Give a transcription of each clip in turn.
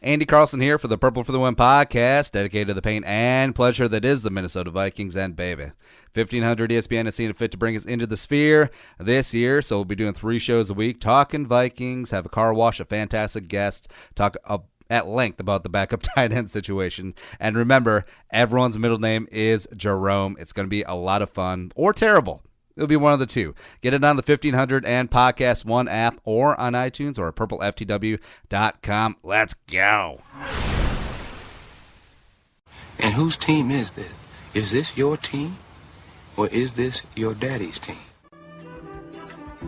Andy Carlson here for the Purple for the Win podcast, dedicated to the pain and pleasure that is the Minnesota Vikings and baby. 1500 ESPN has seen it fit to bring us into the sphere this year, so we'll be doing 3 shows a week, talking Vikings, have a car wash, a fantastic guest, talk at length about the backup tight end situation. And remember, everyone's middle name is Jerome. It's going to be a lot of fun, or terrible. It'll be one of the two. Get it on the 1500 and Podcast One app or on iTunes or at purpleftw.com. Let's go. And whose team is this? Is this your team or is this your daddy's team?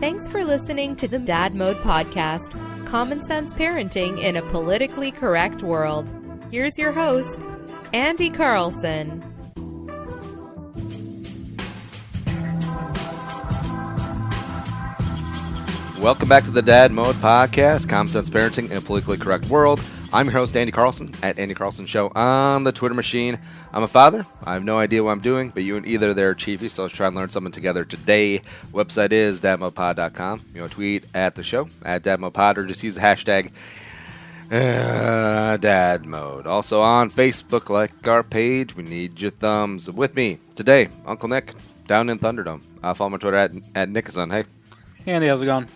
Thanks for listening to the Dad Mode Podcast, common sense parenting in a politically correct world. Here's your host, Andy Carlson. Welcome back to the Dad Mode Podcast, common sense parenting in a politically correct world. I'm your host, Andy Carlson, at Andy Carlson Show on the Twitter machine. I'm a father. I have no idea what I'm doing, but you and either they're chiefy, so let's try and learn something together today. Website is dadmodepod.com. You want to tweet at the show, at dadmodepod, or just use the hashtag dadmode. Also on Facebook, like our page. We need your thumbs. With me today, Uncle Nick, down in Thunderdome. Follow my Twitter at Nickason. Hey. Hey, Andy, how's it going?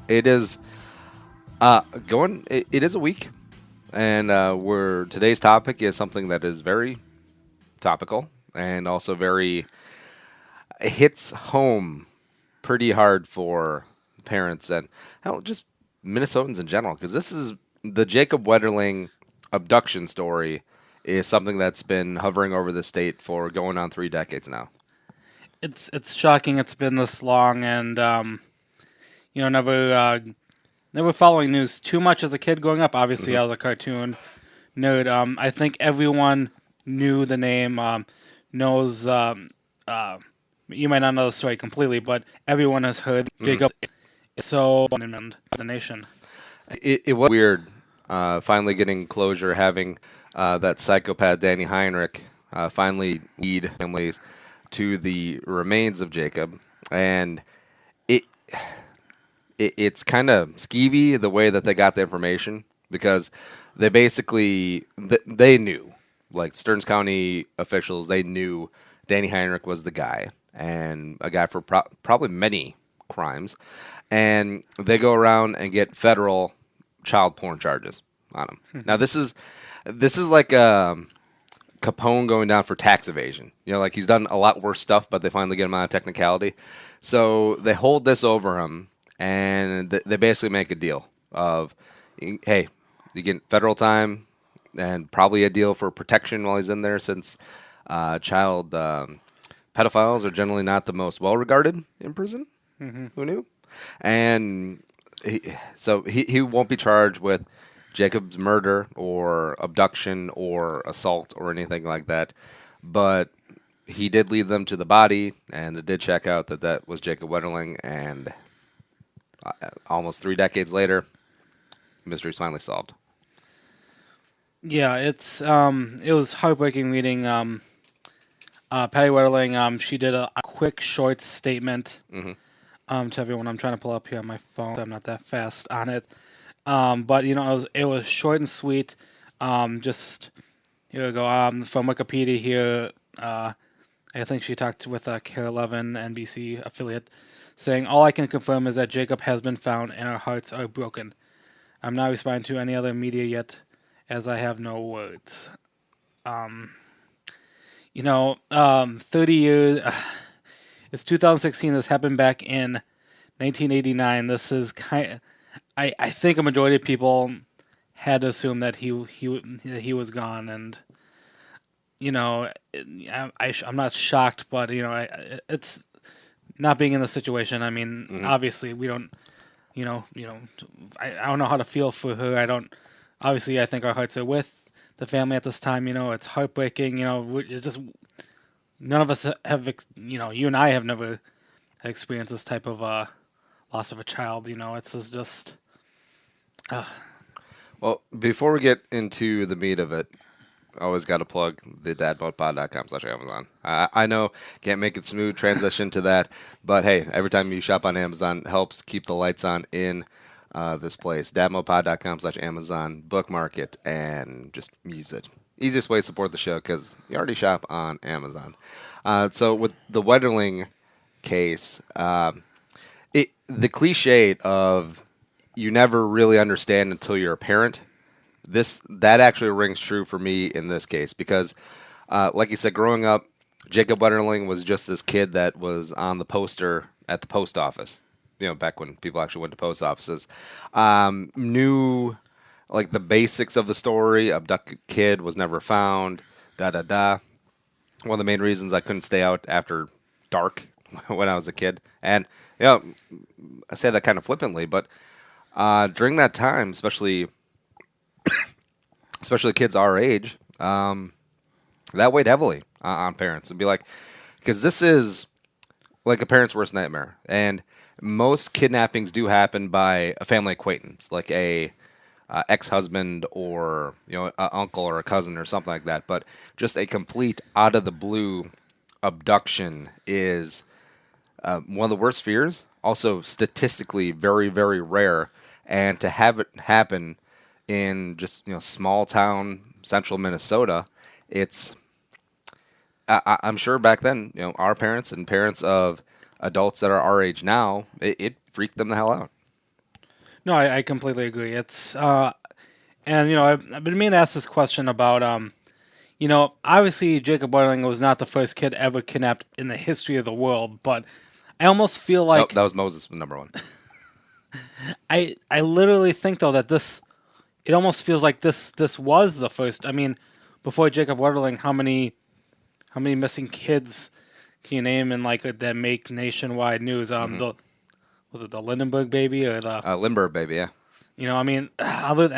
It is going. It is a week, and today's topic is something that is very topical and also very hits home pretty hard for parents and hell, just Minnesotans in general. Because this is the Jacob Wetterling abduction story is something that's been hovering over the state for going on 3 decades now. It's shocking. It's been this long, and never following news too much as a kid growing up. Obviously, I was a cartoon nerd. I think everyone knew the name, knows, you might not know the story completely, but everyone has heard Jacob. So, in the nation. It was weird finally getting closure, having that psychopath Danny Heinrich finally lead families to the remains of Jacob. And it's kind of skeevy the way that they got the information, because they basically, they knew, like Stearns County officials, they knew Danny Heinrich was the guy, and a guy for probably many crimes, and they go around and get federal child porn charges on him. Now this is like Capone going down for tax evasion. You know, like he's done a lot worse stuff, but they finally get him out of technicality. So they hold this over him. And they basically make a deal of, hey, you get federal time and probably a deal for protection while he's in there, since child pedophiles are generally not the most well-regarded in prison. Mm-hmm. Who knew? And so he won't be charged with Jacob's murder or abduction or assault or anything like that. But he did lead them to the body, and it did check out that was Jacob Wetterling, and almost 3 decades later, mystery's finally solved. Yeah, it was heartbreaking reading Patty Wetterling. She did a quick, short statement to everyone. I'm trying to pull up here on my phone. I'm not that fast on it, but it was short and sweet. Just here we go. From Wikipedia here, I think she talked with Care 11 NBC affiliate, saying, "All I can confirm is that Jacob has been found and our hearts are broken. I'm not responding to any other media yet, as I have no words." 30 years. It's 2016. This happened back in 1989. This is I think a majority of people had to assume that he was gone, and I'm not shocked, but it's. Not being in the situation, I mean, obviously we don't, I don't know how to feel for her. Obviously I think our hearts are with the family at this time. It's heartbreaking. It's just, none of us have, you and I have never experienced this type of loss of a child. It's just. Well, before we get into the meat of it, always got to plug the dadmodepod.com/Amazon. I know, can't make it smooth transition to that, but hey, every time you shop on Amazon, it helps keep the lights on in this place, dadmopod.com/Amazon, bookmark it, and just use it. Easiest way to support the show because you already shop on Amazon. So with the Wetterling case, the cliche of you never really understand until you're a parent, that actually rings true for me in this case because, like you said, growing up, Jacob Wetterling was just this kid that was on the poster at the post office. Back when people actually went to post offices, knew like the basics of the story. Abducted kid was never found. Da da da. One of the main reasons I couldn't stay out after dark when I was a kid, and I say that kind of flippantly, but during that time, especially kids our age, that weighed heavily on parents. It'd be like, because this is like a parent's worst nightmare, and most kidnappings do happen by a family acquaintance, like a ex-husband or an uncle or a cousin or something like that. But just a complete out of the blue abduction is one of the worst fears. Also, statistically, very very rare, and to have it happen in just small town central Minnesota, it's I'm sure back then our parents and parents of adults that are our age now, it freaked them the hell out. No, I completely agree. It's and I've been meaning to ask this question about obviously Jacob Wetterling was not the first kid ever kidnapped in the history of the world, but I almost feel like Nope, that was Moses number one. I literally think though that it almost feels like this was the first. I mean, before Jacob Wetterling, how many missing kids can you name in like that make nationwide news? Was it the Lindenberg baby or the Limburg baby, yeah. I mean, I've been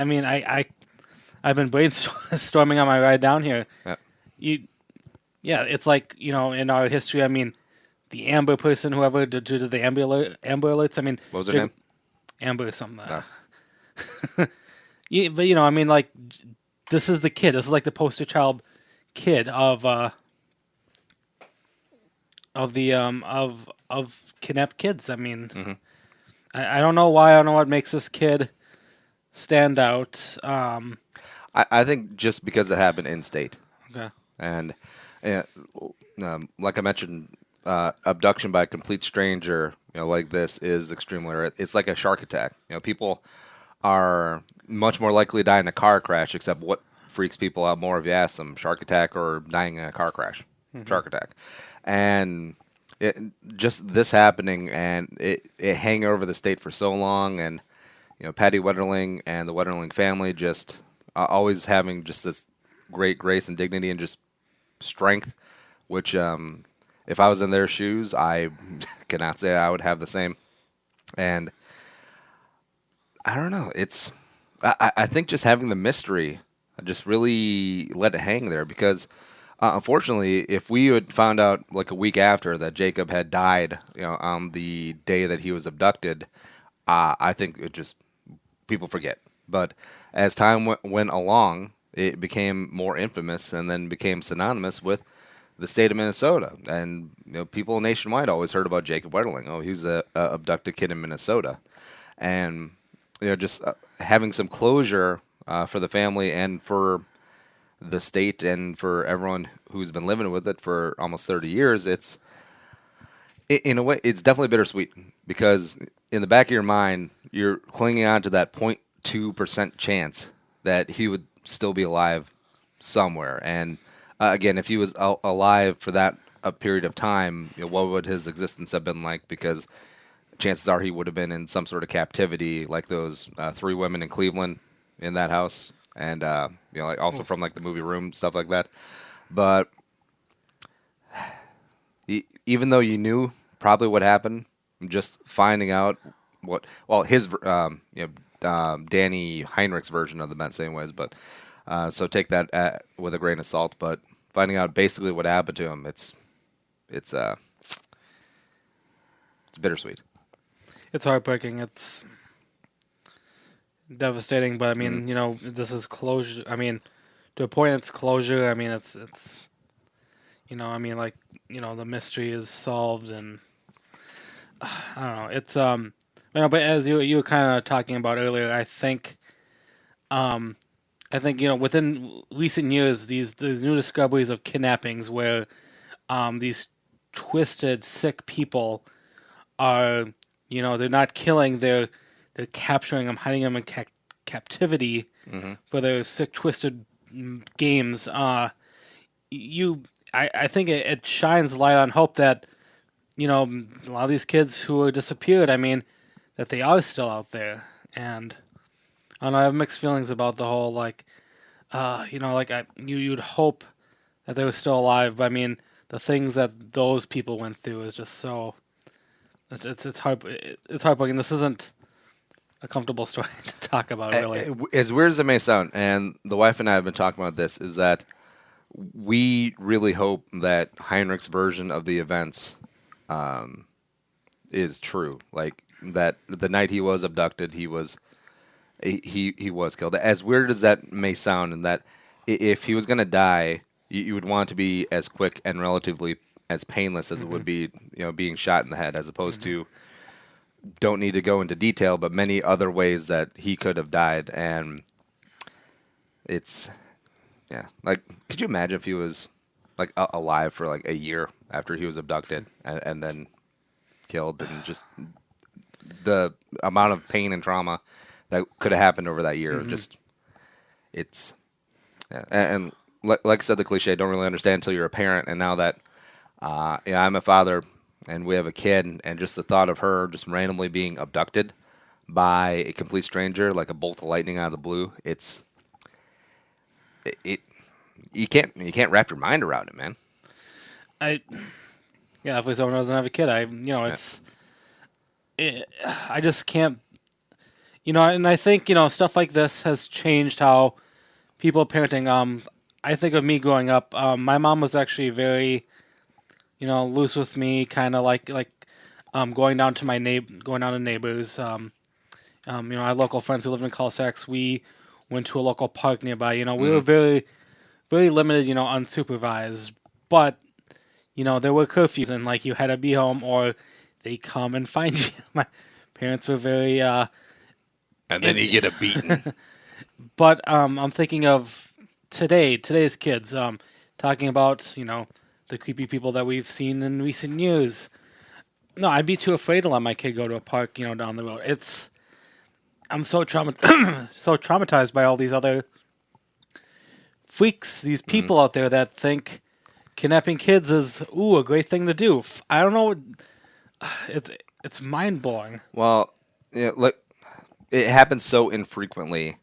brainstorming on my ride down here. Yeah. It's like in our history. I mean, the Amber person, whoever did the Amber Alerts. I mean, What was her name? Amber or something. Oh. Yeah, but I mean, like, this is the kid. This is like the poster child kid of kidnapped kids. I mean, I don't know why. I don't know what makes this kid stand out. I think just because it happened in state. Okay. And like I mentioned, abduction by a complete stranger, like this is extremely rare. It's like a shark attack. People are much more likely to die in a car crash, except what freaks people out more if you ask them, shark attack or dying in a car crash. Shark attack. And just this happening and it hanging over the state for so long, and Patty Wetterling and the Wetterling family just always having just this great grace and dignity and just strength, which if I was in their shoes, I cannot say I would have the same. And I don't know. I think just having the mystery just really let it hang there because unfortunately, if we had found out like a week after that Jacob had died, on the day that he was abducted, I think it just people forget. But as time went along, it became more infamous and then became synonymous with the state of Minnesota. And people nationwide always heard about Jacob Wetterling. Oh, he was a abducted kid in Minnesota, and just having some closure for the family and for the state and for everyone who's been living with it for almost 30 years, in a way, it's definitely bittersweet because in the back of your mind, you're clinging on to that 0.2% chance that he would still be alive somewhere. And again, if he was alive for that a period of time, what would his existence have been like? Because chances are he would have been in some sort of captivity, like those 3 women in Cleveland in that house, and like also from like the movie Room, stuff like that. But even though you knew probably what happened, just finding out his Danny Heinrich's version of the event, same ways, but so take that with a grain of salt. But finding out basically what happened to him, it's bittersweet. It's heartbreaking. It's devastating, but I mean, this is closure. I mean, to a point, it's closure. I mean, it's I mean, like, the mystery is solved, and I don't know. It's But as you were kind of talking about earlier, I think within recent years, these new discoveries of kidnappings where these twisted, sick people are, they're not killing, they're capturing them, hiding them in captivity for their sick, twisted games. You, I think it shines light on hope that a lot of these kids who are disappeared. I mean, that they are still out there, and I don't know. I have mixed feelings about the whole you'd hope that they were still alive. But I mean, the things that those people went through is just so it's heartbreaking. This isn't a comfortable story to talk about, really. As weird as it may sound, and the wife and I have been talking about this, is that we really hope that Heinrich's version of the events is true. Like that, the night he was abducted, he was killed. As weird as that may sound, and that if he was going to die, you would want it to be as quick and relatively as painless as it would be, being shot in the head, as opposed to, don't need to go into detail, but many other ways that he could have died. And it's, yeah, like, could you imagine if he was like alive for like a year after he was abducted and then killed, and just the amount of pain and trauma that could have happened over that year? Just, it's, yeah. And like I said, the cliche, don't really understand until you're a parent. And now that, I'm a father and we have a kid, and just the thought of her just randomly being abducted by a complete stranger, like a bolt of lightning out of the blue, you can't wrap your mind around it, man. If someone doesn't have a kid, I just can't, and I think, stuff like this has changed how people are parenting. I think of me growing up, my mom was actually very, loose with me, kind of like going down to neighbors. I had local friends who lived in cul-de-sacs. We went to a local park nearby. We were very, very limited, unsupervised. But, there were curfews, and like you had to be home or they come and find you. My parents were very. And then you get a beating. But I'm thinking of today's kids, talking about, the creepy people that we've seen in recent years. No, I'd be too afraid to let my kid go to a park, down the road. I'm so so traumatized by all these other freaks, these people out there that think kidnapping kids is a great thing to do. I don't know. It's mind blowing. Well, look, it happens so infrequently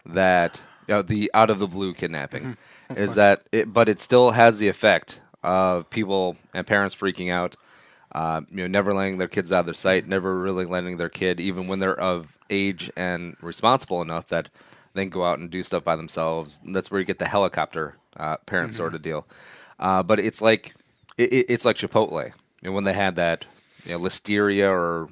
that the out of the blue kidnapping is that, but it still has the effect of people and parents freaking out, never letting their kids out of their sight, never really letting their kid, even when they're of age and responsible enough, that they can go out and do stuff by themselves. And that's where you get the helicopter parent sort of deal. But it's like it's like Chipotle, when they had that listeria or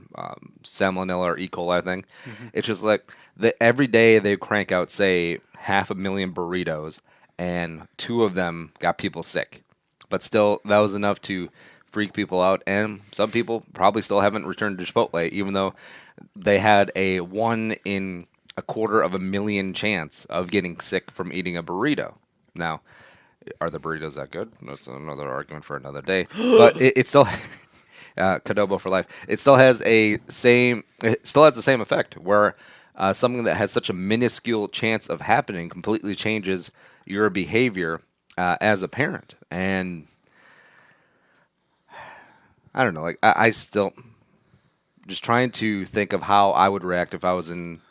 salmonella or E. coli thing. It's just like every day they crank out, say, 500,000 burritos, and 2 of them got people sick. But still, that was enough to freak people out, and some people probably still haven't returned to Chipotle, even though they had a 1 in a quarter of a million chance of getting sick from eating a burrito. Now, are the burritos that good? That's another argument for another day. But it still, Cadobo for life. It still has the same effect, where something that has such a minuscule chance of happening completely changes your behavior as a parent. And I don't know, like I still just trying to think of how I would react if I was in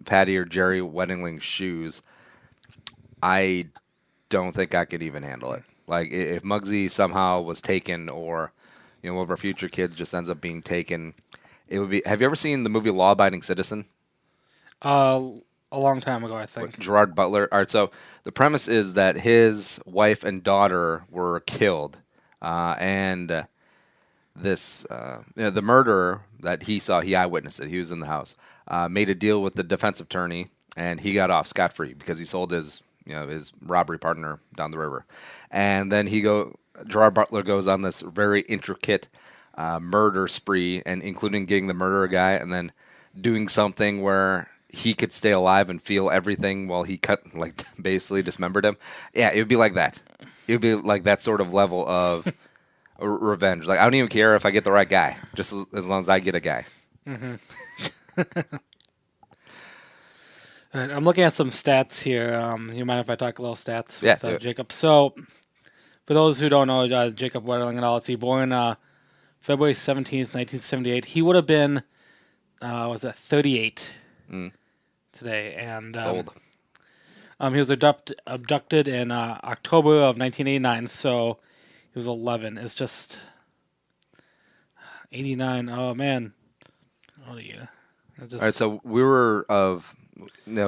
Patty or Jerry Wetterling's shoes. I don't think I could even handle it. Like if Muggsy somehow was taken, or one of our future kids just ends up being taken, it would be. Have you ever seen the movie Law Abiding Citizen? A long time ago, I think. With Gerard Butler. All right, so the premise is that his wife and daughter were killed, and this the murderer that he saw, he eyewitnessed it. He was in the house. Made a deal with the defense attorney, and he got off scot-free because he sold his his robbery partner down the river. And then Gerard Butler goes on this very intricate murder spree, and including getting the murderer guy, and then doing something where he could stay alive and feel everything while he basically dismembered him. Yeah, it would be like that. It would be like that sort of level of revenge. Like, I don't even care if I get the right guy, just as long as I get a guy. All right, I'm looking at some stats here. You mind if I talk a little stats Yeah, with Jacob? So, for those who don't know Jacob Wetterling at all, he born February 17th, 1978. He would have been, 38 today. And It's old. he was abducted in October of 1989, so he was 11. It's just 89. Oh, man. What a year. All right, so we were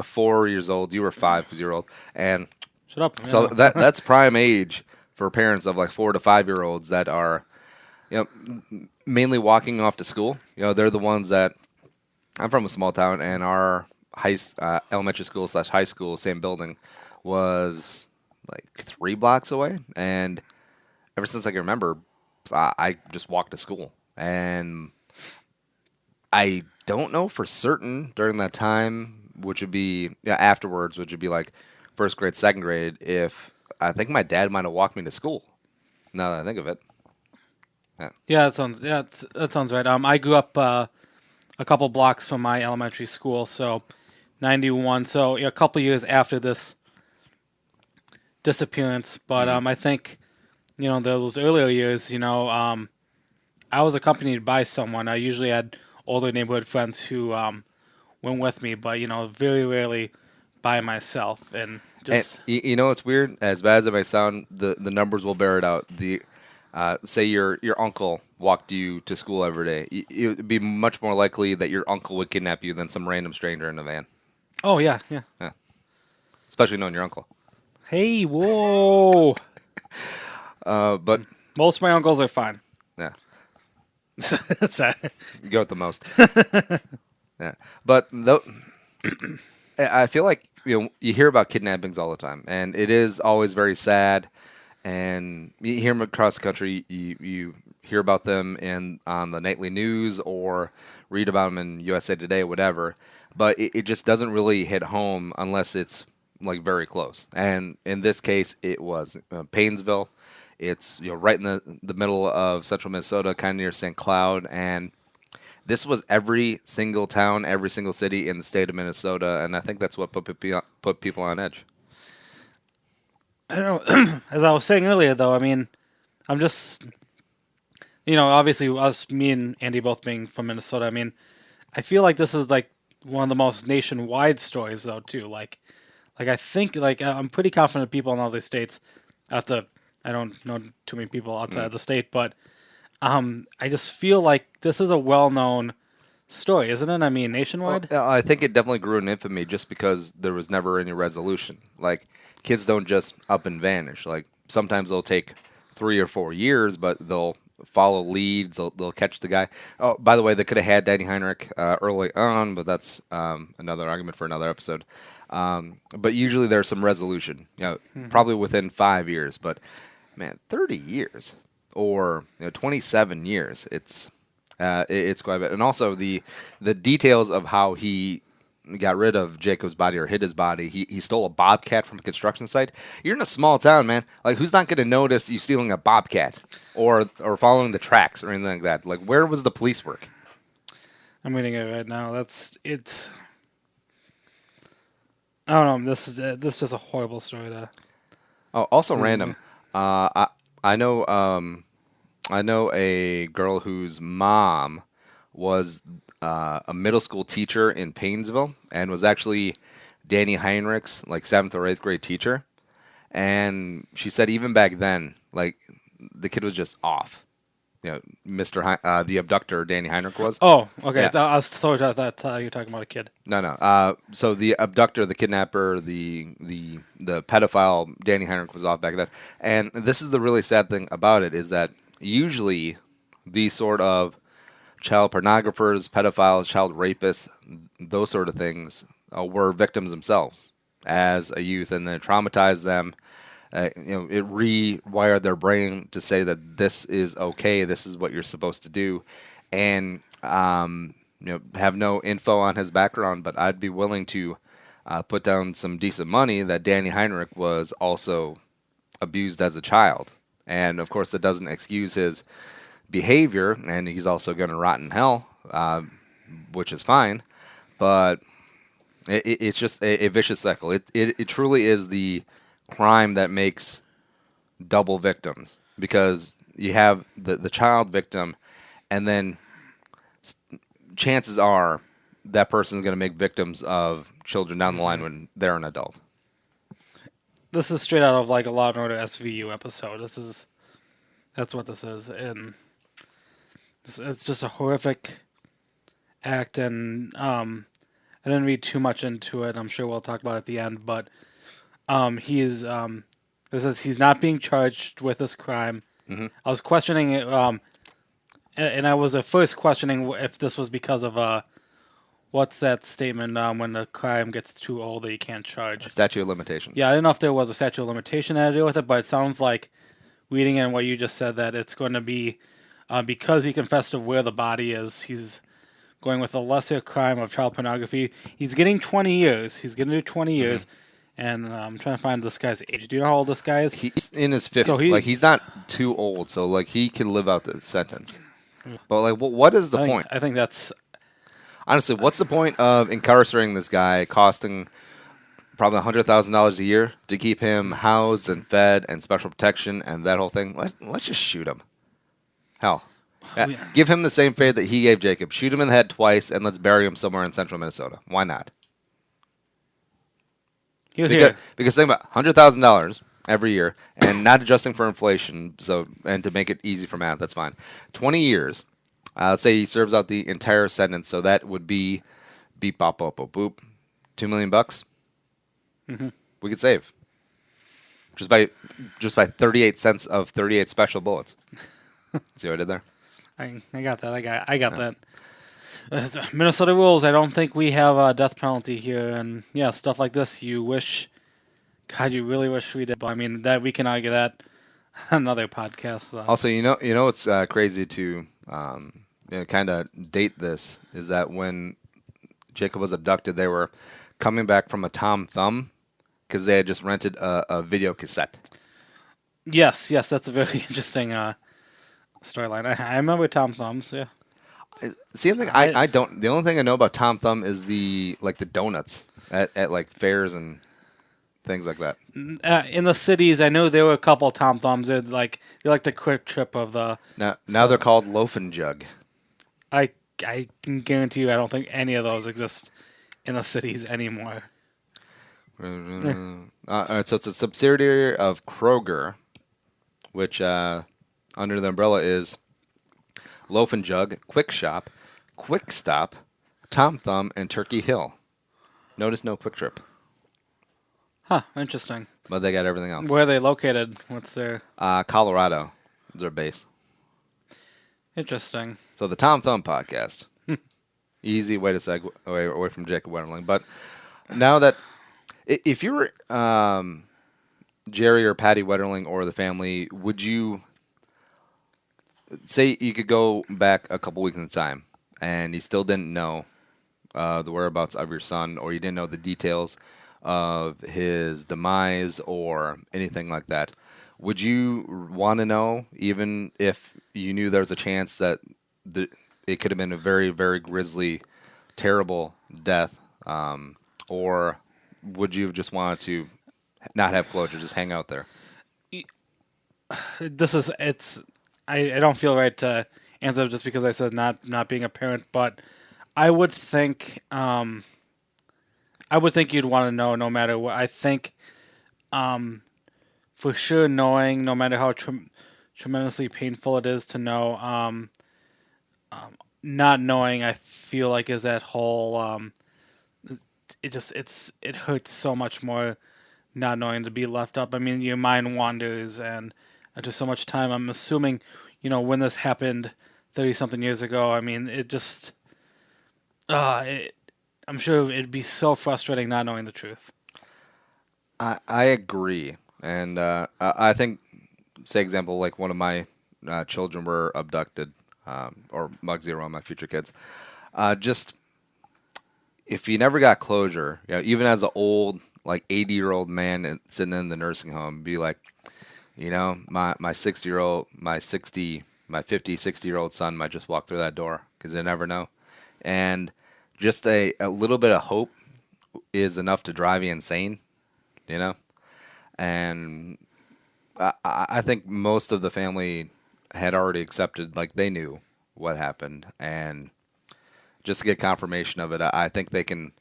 4 years old. You were 5 years old, and Shut up. so Yeah. that's prime age for parents of like 4 to 5 year olds that are, mainly walking off to school. They're the ones that. I'm from a small town, and our elementary school / high school, same building, was like 3 blocks away. And ever since I can remember, I just walked to school. And I don't know for certain during that time, which would be afterwards, which would be like first grade, second grade, if I think my dad might have walked me to school. Now that I think of it. Yeah, that sounds right. I grew up a couple blocks from my elementary school, so 91. So a couple years after this disappearance, but I think those earlier years, I was accompanied by someone. I usually had older neighborhood friends who went with me, but very rarely by myself. And just and, it's weird. As bad as it may sound, the numbers will bear it out. Say your uncle walked you to school every day. It would be much more likely that your uncle would kidnap you than some random stranger in a van. oh yeah. Especially knowing your uncle. Hey, whoa! But Most of my uncles are fine. yeah, Sorry. you go with the most. Yeah, but I feel like you hear about kidnappings all the time, and it is always very sad. And you hear them across the country. You hear about them on the nightly news or read about them in USA Today or whatever. But it just doesn't really hit home unless it's like very close. And in this case, it was Paynesville. It's right in the middle of central Minnesota, kind of near St. Cloud, and this was every single town, every single city in the state of Minnesota, and I think that's what put people on edge. I don't know. As I was saying earlier, though, I mean, I'm just, obviously me and Andy both being from Minnesota. I mean, I feel like this is like one of the most nationwide stories, though, too. Like I think, I'm pretty confident people in all these states. I don't know too many people outside of the state, but I just feel like this is a well-known story, isn't it? I mean, nationwide. Well, I think it definitely grew in infamy just because there was never any resolution. Like, kids don't just up and vanish. Like, sometimes they'll take 3 or 4 years, but they'll follow leads. They'll catch the guy. Oh, by the way, they could have had Danny Heinrich early on, but that's another argument for another episode. But usually there's some resolution. Probably within 5 years. But man, 30 years or 27 years. It's quite a bit. And also the details of how he got rid of Jacob's body or hid his body. He stole a bobcat from a construction site. You're in a small town, man. Like, who's not going to notice you stealing a bobcat or following the tracks or anything like that? Like, where was the police work? I'm reading it right now. It's. I don't know. This is just a horrible story to. Oh, also random. I know a girl whose mom was a middle school teacher in Paynesville and was actually Danny Heinrich's like 7th or 8th grade teacher. And she said even back then, like, the kid was just off. The abductor, Danny Heinrich, was. Oh, okay. Yeah. I was thought you were talking about a kid. No. So the abductor, the kidnapper, the pedophile, Danny Heinrich, was off back then. And this is the really sad thing about it is that usually these sort of child pornographers, pedophiles, child rapists, those sort of things were victims themselves as a youth, and then traumatized them. It rewired their brain to say that this is okay, this is what you're supposed to do, and have no info on his background, but I'd be willing to put down some decent money that Danny Heinrich was also abused as a child. And of course, that doesn't excuse his behavior, and he's also going to rot in hell, which is fine. But it's just a vicious cycle. It truly is the crime that makes double victims, because you have the child victim, and then chances are that person is going to make victims of children down the line when they're an adult. This is straight out of like a Law and Order SVU episode. That's what this is, and it's just a horrific act. And I didn't read too much into it. I'm sure we'll talk about it at the end. But it says he's not being charged with this crime. Mm-hmm. I was questioning it, and I was at first questioning if this was because of what's that statement when the crime gets too old that you can't charge? Statute of limitations. Yeah, I didn't know if there was a statute of limitation that had to do with it, but it sounds like, reading in what you just said, that it's going to be because he confessed to where the body is. He's going with a lesser crime of child pornography. He's getting 20 years. He's going to do 20 years. And I'm trying to find this guy's age. Do you know how old this guy is? He's in his 50s. So he's not too old, so he can live out the sentence. But what is the point? I think that's... Honestly, what's the point of incarcerating this guy, costing probably $100,000 a year to keep him housed and fed and special protection and that whole thing? Let's just shoot him. Hell. Give him the same fate that he gave Jacob. Shoot him in the head twice, and let's bury him somewhere in central Minnesota. Why not? Because think about $100,000 every year, and not adjusting for inflation, and to make it easy for math, that's fine. 20 years. Let's say he serves out the entire sentence, so that would be beep bop bop bop boop, $2 million. Mm-hmm. We could save just by 38 cents of 38 special bullets. See what I did there? I got that. I got that. Minnesota rules. I don't think we have a death penalty here, and yeah, stuff like this. You really wish we did. But I mean, that we can argue that another podcast. Also, what's crazy to kind of date this is that when Jacob was abducted, they were coming back from a Tom Thumb because they had just rented a video cassette. Yes, that's a very interesting storyline. I remember Tom Thumbs. Yeah. See, I don't. The only thing I know about Tom Thumb is the donuts at like fairs and things like that. In the cities, I know there were a couple of Tom Thumbs. They're like the quick trip of the. Now they're called Loaf and Jug. I can guarantee you, I don't think any of those exist in the cities anymore. All right, so it's a subsidiary of Kroger, which under the umbrella is Loaf and Jug, Quick Shop, Quick Stop, Tom Thumb, and Turkey Hill. Notice no Quick Trip. Huh, interesting. But they got everything else. Where are they located? What's their... Colorado is their base. Interesting. So the Tom Thumb podcast. Easy way to segue away from Jacob Wetterling. But now that... If you were Jerry or Patty Wetterling or the family, would you... Say you could go back a couple weeks in time and you still didn't know the whereabouts of your son, or you didn't know the details of his demise or anything like that. Would you want to know, even if you knew there was a chance that it could have been a very, very grisly, terrible death, or would you have just wanted to not have closure, just hang out there? I don't feel right to answer just because I said not being a parent, but I would think you'd want to know no matter what. I think for sure knowing, no matter how tremendously painful it is to know, not knowing, I feel like is that whole it hurts so much more not knowing, to be left up. I mean, your mind wanders, and after so much time, I'm assuming, when this happened 30-something years ago, I mean, it just, I'm sure it'd be so frustrating not knowing the truth. I agree. And I think, say example, like one of my children were abducted, or Muggsy around my future kids. Just if you never got closure, even as an old, like 80-year-old man sitting in the nursing home, be like, my 60-year-old, my 50, 60-year-old son might just walk through that door because they never know. And just a little bit of hope is enough to drive you insane, you know? And I think most of the family had already accepted, like they knew what happened. And just to get confirmation of it, I think they can,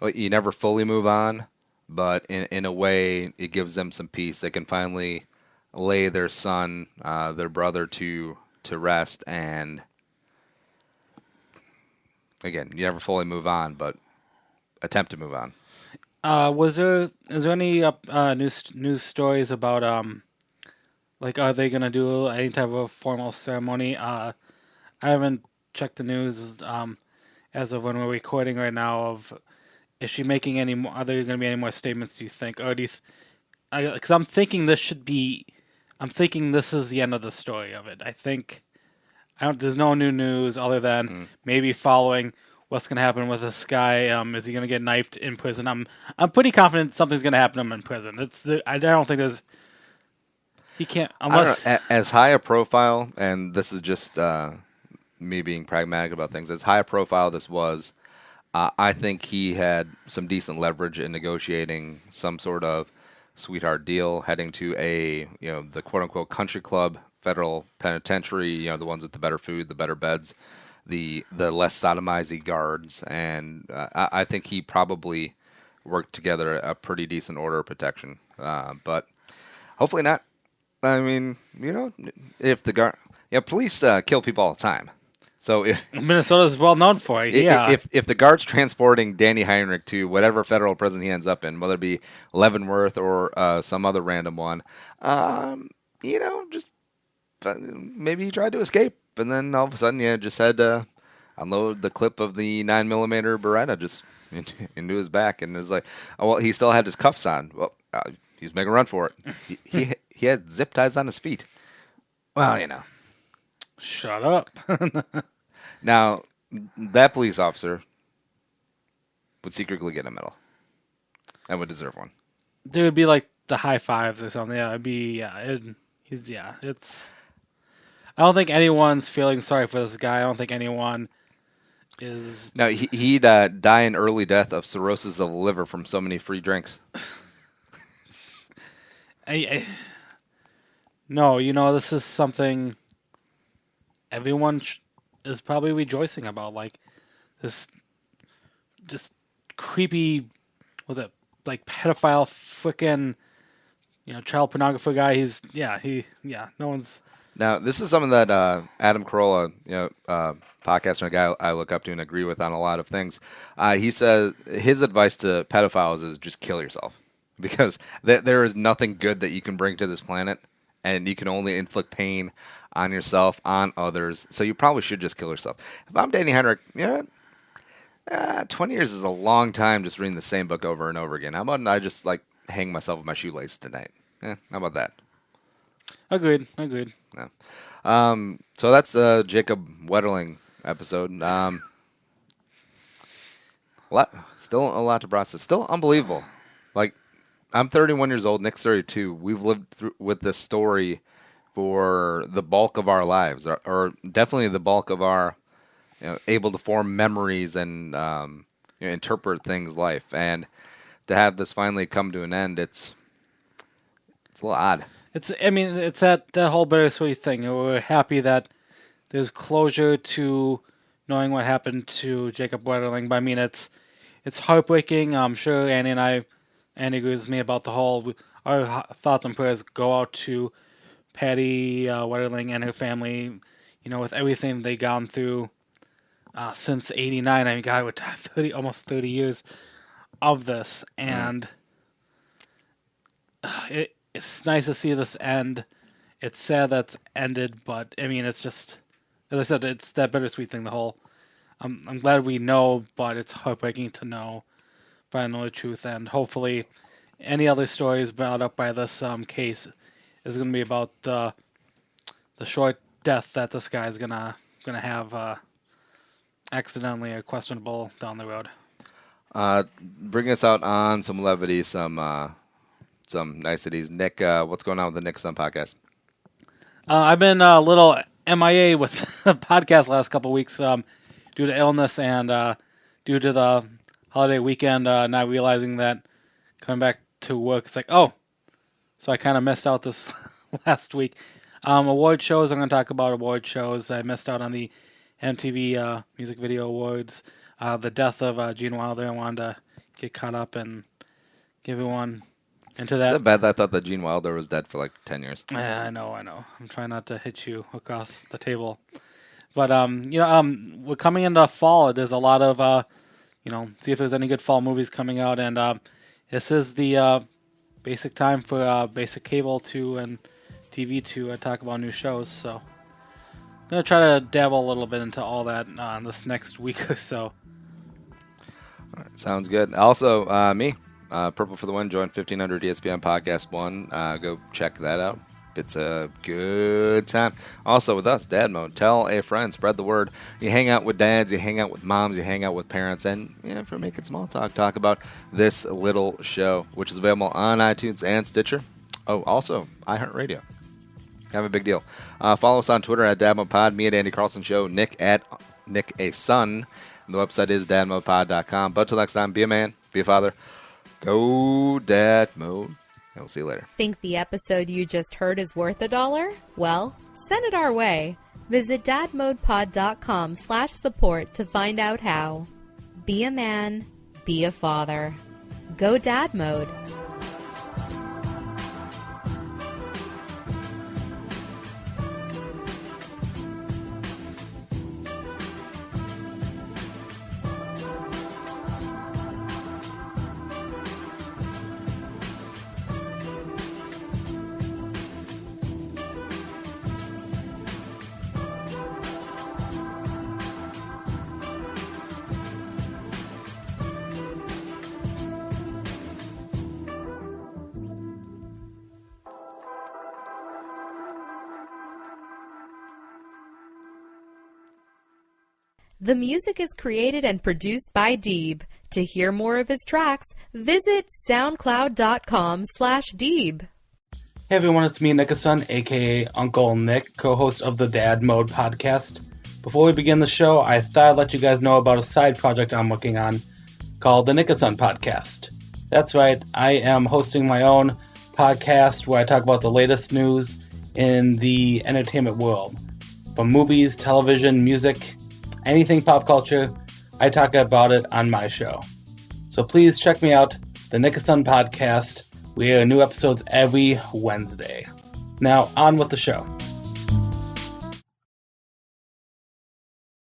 well, you never fully move on, but in a way, it gives them some peace. They can finally lay their son, their brother to rest. And again, you never fully move on, but attempt to move on. Is there any news stories about like are they gonna do any type of formal ceremony? I haven't checked the news as of when we're recording right now. Of is she making any more? Are there gonna be any more statements? Do you think, or do you? Because I'm thinking this should be. I'm thinking this is the end of the story of it. I think I don't. There's no new news other than maybe following what's going to happen with this guy. Is he going to get knifed in prison? I'm pretty confident something's going to happen to him in prison. I don't think there's. He can't unless I don't know, as high a profile, and this is just me being pragmatic about things. As high a profile this was, I think he had some decent leverage in negotiating some sort of sweetheart deal, heading to the quote unquote country club federal penitentiary. The ones with the better food, the better beds, the less sodomizing guards, and I think he probably worked together a pretty decent order of protection. But hopefully not. I mean, if the guard, police kill people all the time. So if Minnesota's well known for it, yeah. if the guard's transporting Danny Heinrich to whatever federal prison he ends up in, whether it be Leavenworth or some other random one, just maybe he tried to escape, and then all of a sudden, just had to unload the clip of the 9mm Beretta just into his back, and it's like, oh well, he still had his cuffs on. Well, he was making a run for it. He had zip ties on his feet. Well, Shut up. Now, that police officer would secretly get a medal and would deserve one. There would be like the high fives or something. Yeah, it'd be it's. I don't think anyone's feeling sorry for this guy. I don't think anyone is. No, he'd die an early death of cirrhosis of the liver from so many free drinks. No, this is something everyone is probably rejoicing about. Like this, just creepy, like pedophile, frickin', child pornographer guy. No one's. Now, this is something that Adam Carolla, podcaster, a guy I look up to and agree with on a lot of things. He says his advice to pedophiles is just kill yourself, because there is nothing good that you can bring to this planet, and you can only inflict pain on yourself, on others. So you probably should just kill yourself. If I'm Danny Heinrich, 20 years is a long time just reading the same book over and over again. How about I just hang myself with my shoelace tonight? How about that? Agreed. Yeah. So that's the Jacob Wetterling episode. Still a lot to process. Still unbelievable. I'm 31 years old. Nick's 32. We've lived through with this story for the bulk of our lives, or definitely the bulk of our able to form memories and interpret things life. And to have this finally come to an end, it's a little odd. It's that whole bittersweet thing. We're happy that there's closure to knowing what happened to Jacob Wetterling. But it's heartbreaking. I'm sure Andy agrees with me about the whole. Our thoughts and prayers go out to Patty Wetterling and her family. With everything they gone through since '89. I mean, God, we're almost 30 years of this, and it's nice to see this end. It's sad that it's ended, but it's just, as I said, it's that bittersweet thing. The whole, I'm glad we know, but it's heartbreaking to know, find the truth, and hopefully any other stories brought up by this case is going to be about the short death that this guy is gonna have accidentally or questionable down the road. Bring us out on some levity, some niceties. Nick, what's going on with the Nick Son podcast? I've been a little MIA with the podcast last couple of weeks due to illness and due to the holiday weekend, not realizing that coming back to work, it's like, oh, so I kind of missed out this last week. Award shows, I'm going to talk about award shows. I missed out on the MTV Music Video Awards. The death of Gene Wilder, I wanted to get caught up and give everyone into that. Is it bad that I thought that Gene Wilder was dead for like 10 years? Yeah, I know. I'm trying not to hit you across the table. But, we're coming into fall. There's a lot of, see if there's any good fall movies coming out. And this is the basic time for basic cable and TV to talk about new shows. So I'm going to try to dabble a little bit into all that this next week or so. All right, sounds good. Also, me. Purple for the Win, join 1500 ESPN Podcast 1. Go check that out. It's a good time. Also with us, Dad Mode. Tell a friend, spread the word. You hang out with dads, you hang out with moms, you hang out with parents, and if you're making small talk about this little show, which is available on iTunes and Stitcher. Oh, also, iHeartRadio. Have a big deal. Follow us on Twitter at DadModePod, me at Andy Carlson Show, Nick at Nick A. Son. And the website is dadmodepod.com. But till next time, be a man, be a father. Go Dad Mode. And we'll see you later. Think the episode you just heard is worth $1? Well, send it our way. Visit dadmodepod.com/support to find out how. Be a man, be a father. Go Dad Mode. The music is created and produced by Deeb. To hear more of his tracks, visit soundcloud.com/Deeb. Hey everyone, it's me, Nickason, aka Uncle Nick, co-host of the Dad Mode podcast. Before we begin the show, I thought I'd let you guys know about a side project I'm working on called the Nickason podcast. That's right, I am hosting my own podcast where I talk about the latest news in the entertainment world. From movies, television, music, anything pop culture, I talk about it on my show. So please check me out, the Nickason podcast. We air new episodes every Wednesday. Now, on with the show.